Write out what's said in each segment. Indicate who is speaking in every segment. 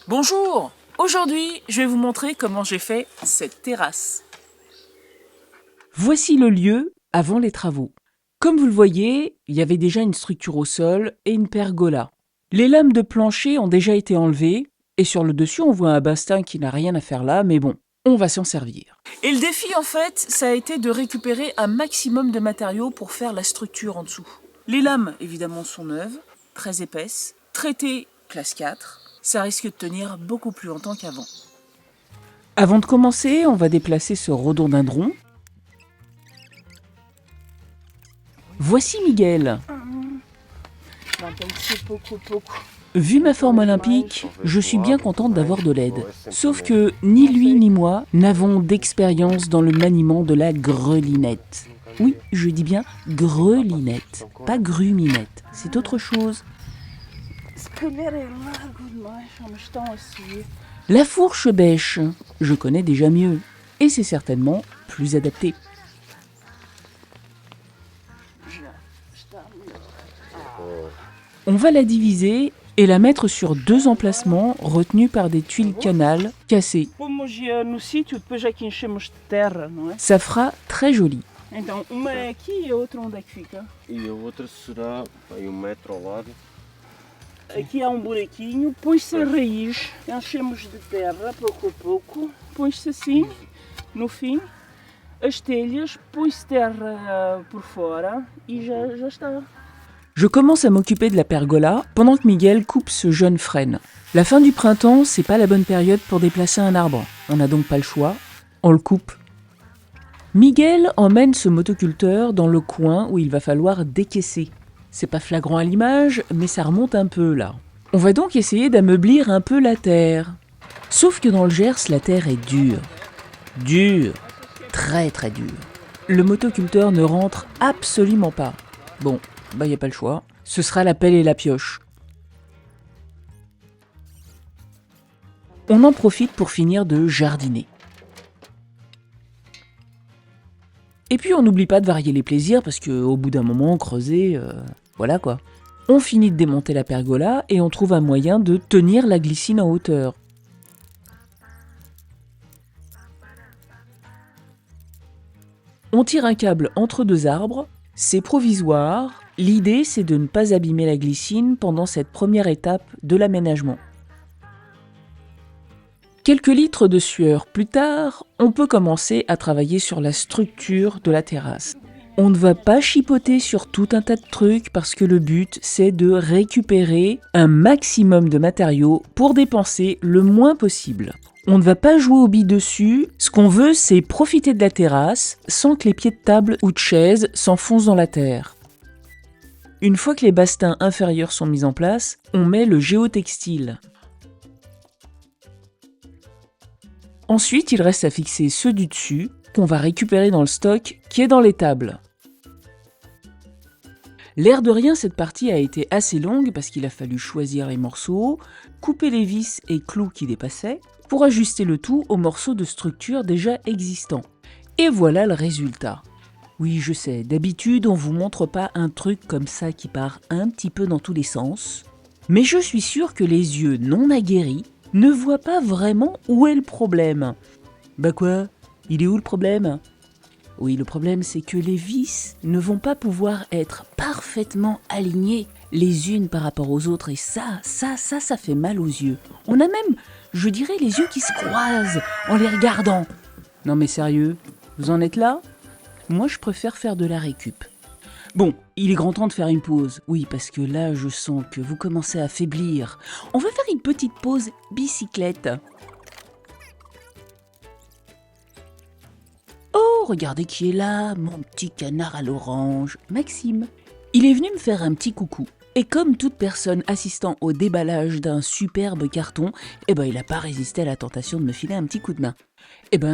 Speaker 1: Bonjour! Aujourd'hui, je vais vous montrer comment j'ai fait cette terrasse. Voici le lieu avant les travaux. Comme vous le voyez, il y avait déjà une structure au sol et une pergola. Les lames de plancher ont déjà été enlevées et sur le dessus, on voit un bastin qui n'a rien à faire là, mais bon, on va s'en servir. Et le défi, en fait, ça a été de récupérer un maximum de matériaux pour faire la structure en dessous. Les lames, évidemment, sont neuves, très épaisses, traitées classe 4. Ça risque de tenir beaucoup plus longtemps qu'avant. Avant de commencer, on va déplacer ce rhododendron. Voici Miguel. Vu ma forme olympique, je suis bien contente d'avoir de l'aide. Sauf que ni lui ni moi n'avons d'expérience dans le maniement de la grelinette. Oui, je dis bien grelinette, pas gruminette. C'est autre chose. La fourche bêche, je connais déjà mieux. Et c'est certainement plus adapté. On va la diviser et la mettre sur 2 emplacements retenus par des tuiles canal cassées. Ça fera très joli.
Speaker 2: Então, uma é aqui e a outra onde é que fica?
Speaker 3: E a outra será aí 1 metro ao lado.
Speaker 2: Aqui há buraquinho, põe-se a raiz, enchemos de terra pouco a pouco, põe-se assim, no fim, as telhas, põe-se terra por fora e já está.
Speaker 1: Je commence à m'occuper de la pergola pendant que Miguel coupe ce jeune frêne. La fin du printemps, c'est pas la bonne période pour déplacer un arbre. On n'a donc pas le choix, on le coupe. Miguel emmène ce motoculteur dans le coin où il va falloir décaisser. C'est pas flagrant à l'image, mais ça remonte un peu là. On va donc essayer d'ameublir un peu la terre. Sauf que dans le Gers, la terre est dure. Dure. Très très dure. Le motoculteur ne rentre absolument pas. Bon, y a pas le choix. Ce sera la pelle et la pioche. On en profite pour finir de jardiner. Et puis on n'oublie pas de varier les plaisirs parce qu'au bout d'un moment, creuser, voilà quoi. On finit de démonter la pergola et on trouve un moyen de tenir la glycine en hauteur. On tire un câble entre 2 arbres, c'est provisoire. L'idée, c'est de ne pas abîmer la glycine pendant cette première étape de l'aménagement. Quelques litres de sueur plus tard, on peut commencer à travailler sur la structure de la terrasse. On ne va pas chipoter sur tout un tas de trucs parce que le but, c'est de récupérer un maximum de matériaux pour dépenser le moins possible. On ne va pas jouer aux billes dessus, ce qu'on veut, c'est profiter de la terrasse sans que les pieds de table ou de chaise s'enfoncent dans la terre. Une fois que les bastins inférieurs sont mis en place, on met le géotextile. Ensuite, il reste à fixer ceux du dessus, qu'on va récupérer dans le stock qui est dans les tables. L'air de rien, cette partie a été assez longue parce qu'il a fallu choisir les morceaux, couper les vis et clous qui dépassaient, pour ajuster le tout aux morceaux de structure déjà existants. Et voilà le résultat. Oui, je sais, d'habitude, on vous montre pas un truc comme ça qui part un petit peu dans tous les sens, mais je suis sûre que les yeux non aguerris ne voient pas vraiment où est le problème. Bah quoi? Il est où le problème? Oui, le problème, c'est que les vis ne vont pas pouvoir être parfaitement alignées les unes par rapport aux autres, et ça fait mal aux yeux. On a même, je dirais, les yeux qui se croisent en les regardant. Non mais sérieux, vous en êtes là? Moi, je préfère faire de la récup. Bon, il est grand temps de faire une pause. Oui, parce que là, je sens que vous commencez à faiblir. On va faire une petite pause bicyclette. Oh, regardez qui est là, mon petit canard à l'orange, Maxime. Il est venu me faire un petit coucou. Et comme toute personne assistant au déballage d'un superbe carton, il n'a pas résisté à la tentation de me filer un petit coup de main.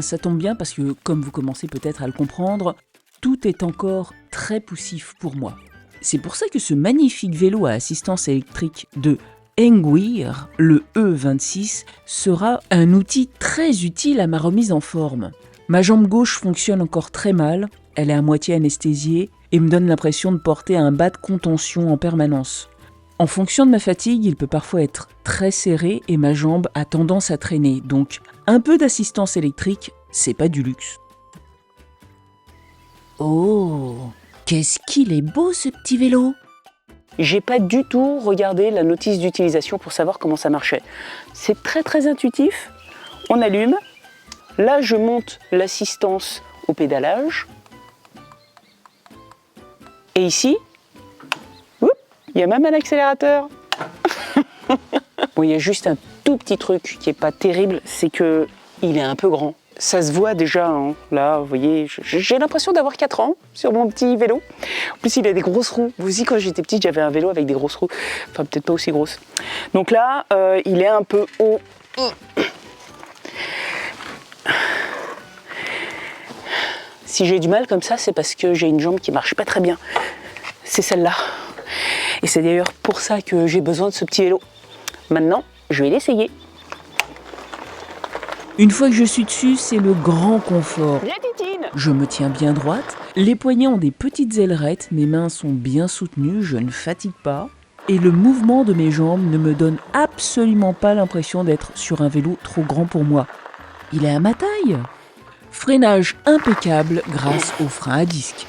Speaker 1: Ça tombe bien parce que, comme vous commencez peut-être à le comprendre, tout est encore très poussif pour moi. C'est pour ça que ce magnifique vélo à assistance électrique de Engweer, le E26, sera un outil très utile à ma remise en forme. Ma jambe gauche fonctionne encore très mal, elle est à moitié anesthésiée et me donne l'impression de porter un bas de contention en permanence. En fonction de ma fatigue, il peut parfois être très serré et ma jambe a tendance à traîner. Donc, un peu d'assistance électrique, c'est pas du luxe. Oh, qu'est-ce qu'il est beau ce petit vélo! J'ai pas du tout regardé la notice d'utilisation pour savoir comment ça marchait. C'est très très intuitif. On allume. Là, je monte l'assistance au pédalage. Et ici, il y a même un accélérateur. Bon, il y a juste un tout petit truc qui est pas terrible, c'est que il est un peu grand. Ça se voit déjà, hein. Là, vous voyez, j'ai l'impression d'avoir 4 ans sur mon petit vélo. En plus, il a des grosses roues. Vous aussi, quand j'étais petite, j'avais un vélo avec des grosses roues. Enfin, peut-être pas aussi grosses. Donc là, il est un peu haut. Si j'ai du mal comme ça, c'est parce que j'ai une jambe qui marche pas très bien. C'est celle-là. Et c'est d'ailleurs pour ça que j'ai besoin de ce petit vélo. Maintenant, je vais l'essayer. Une fois que je suis dessus, c'est le grand confort.
Speaker 2: Viens, Titine!
Speaker 1: Je me tiens bien droite, les poignets ont des petites ailerettes, mes mains sont bien soutenues, je ne fatigue pas. Et le mouvement de mes jambes ne me donne absolument pas l'impression d'être sur un vélo trop grand pour moi. Il est à ma taille. Freinage impeccable grâce au frein à disque.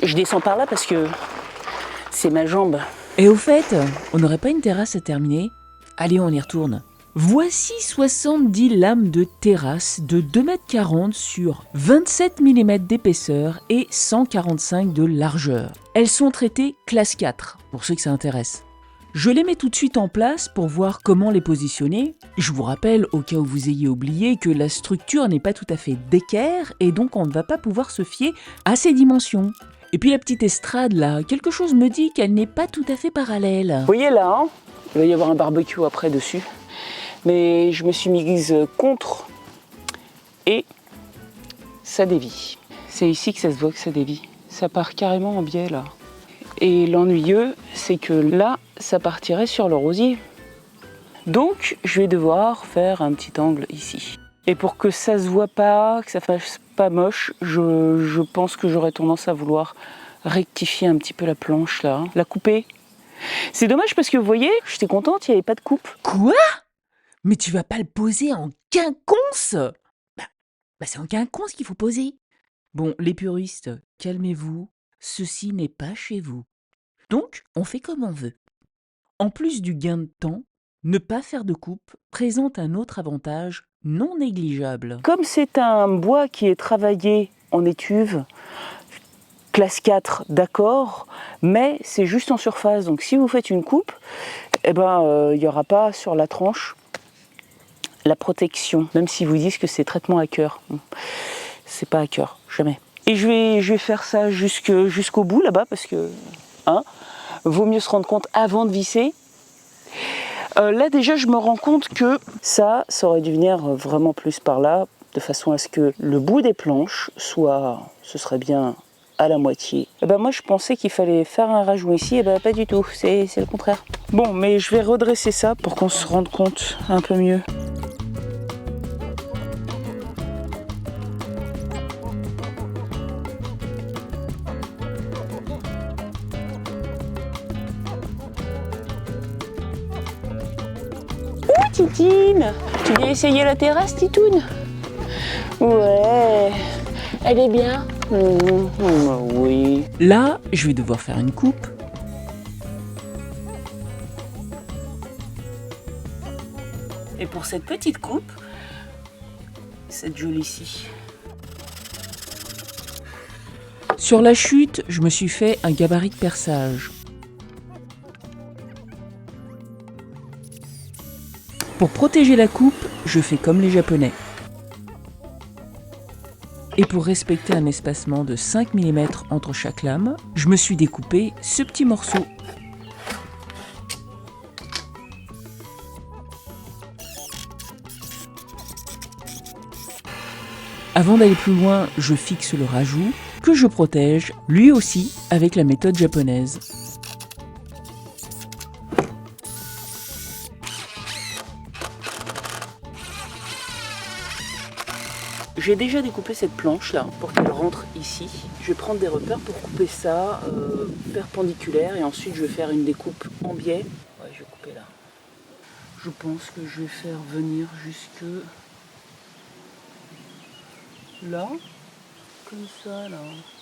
Speaker 1: Je descends par là parce que c'est ma jambe. Et au fait, on n'aurait pas une terrasse à terminer? Allez, on y retourne. Voici 70 lames de terrasse de 2,40 m sur 27 mm d'épaisseur et 145 de largeur. Elles sont traitées classe 4, pour ceux que ça intéresse. Je les mets tout de suite en place pour voir comment les positionner. Je vous rappelle, au cas où vous ayez oublié, que la structure n'est pas tout à fait d'équerre et donc on ne va pas pouvoir se fier à ses dimensions. Et puis la petite estrade là, quelque chose me dit qu'elle n'est pas tout à fait parallèle. Vous voyez là, hein, il va y avoir un barbecue après dessus. Mais je me suis mise contre et ça dévie. C'est ici que ça se voit que ça dévie. Ça part carrément en biais là. Et l'ennuyeux, c'est que là, ça partirait sur le rosier. Donc, je vais devoir faire un petit angle ici. Et pour que ça se voit pas, que ça fasse pas moche, je pense que j'aurais tendance à vouloir rectifier un petit peu la planche là, la couper. C'est dommage parce que vous voyez, j'étais contente, il n'y avait pas de coupe. Quoi ? Mais tu vas pas le poser en quinconce ? Bah c'est en quinconce qu'il faut poser. Bon, les puristes, calmez-vous, ceci n'est pas chez vous. Donc, on fait comme on veut. En plus du gain de temps, ne pas faire de coupe présente un autre avantage non négligeable. Comme c'est un bois qui est travaillé en étuve, classe 4, d'accord, mais c'est juste en surface. Donc si vous faites une coupe, il n'y aura pas sur la tranche la protection, même si vous disent que c'est traitement à cœur. C'est pas à cœur, jamais. Et je vais faire ça jusqu'au bout là-bas parce que vaut mieux se rendre compte avant de visser. Là déjà je me rends compte que ça aurait dû venir vraiment plus par là, de façon à ce que le bout des planches ce serait bien à la moitié. Moi je pensais qu'il fallait faire un rajout ici, pas du tout, c'est le contraire. Bon, mais je vais redresser ça pour qu'on se rende compte un peu mieux. Titine, tu viens essayer la terrasse, Titoune? Ouais, elle est bien. Oui. Là, je vais devoir faire une coupe. Et pour cette petite coupe, cette jolie-ci. Sur la chute, je me suis fait un gabarit de perçage. Pour protéger la coupe, je fais comme les Japonais. Et pour respecter un espacement de 5 mm entre chaque lame, je me suis découpé ce petit morceau. Avant d'aller plus loin, je fixe le rajout, que je protège, lui aussi, avec la méthode japonaise.
Speaker 2: J'ai déjà découpé cette planche là pour qu'elle rentre ici. Je vais prendre des repères pour couper ça perpendiculaire et ensuite je vais faire une découpe en biais. Ouais, je vais couper là. Je pense que je vais faire venir jusque là, comme ça là,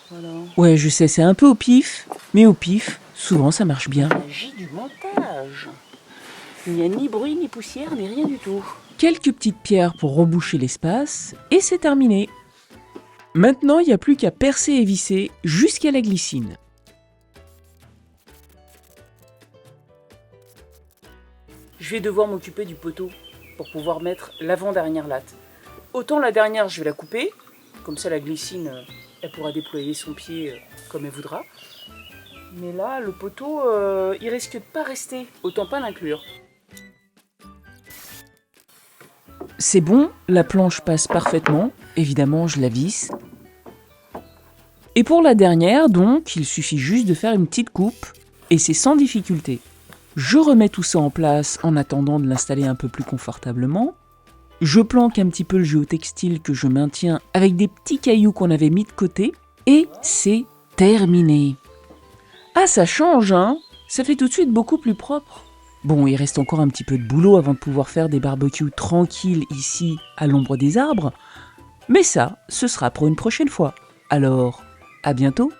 Speaker 2: voilà.
Speaker 1: Ouais, je sais, c'est un peu au pif, mais au pif, souvent ça marche bien.
Speaker 2: Magie du montage. Il n'y a ni bruit, ni poussière, ni rien du tout.
Speaker 1: Quelques petites pierres pour reboucher l'espace, et c'est terminé. Maintenant, il n'y a plus qu'à percer et visser jusqu'à la glycine.
Speaker 2: Je vais devoir m'occuper du poteau pour pouvoir mettre l'avant-dernière latte. Autant la dernière, je vais la couper, comme ça la glycine, elle pourra déployer son pied comme elle voudra. Mais là, le poteau, il risque de pas rester, autant pas l'inclure.
Speaker 1: C'est bon, la planche passe parfaitement, évidemment je la visse. Et pour la dernière, donc, il suffit juste de faire une petite coupe, et c'est sans difficulté. Je remets tout ça en place en attendant de l'installer un peu plus confortablement. Je planque un petit peu le géotextile que je maintiens avec des petits cailloux qu'on avait mis de côté, et c'est terminé. Ah, ça change, hein? Ça fait tout de suite beaucoup plus propre. Bon, il reste encore un petit peu de boulot avant de pouvoir faire des barbecues tranquilles ici, à l'ombre des arbres. Mais ça, ce sera pour une prochaine fois. Alors, à bientôt!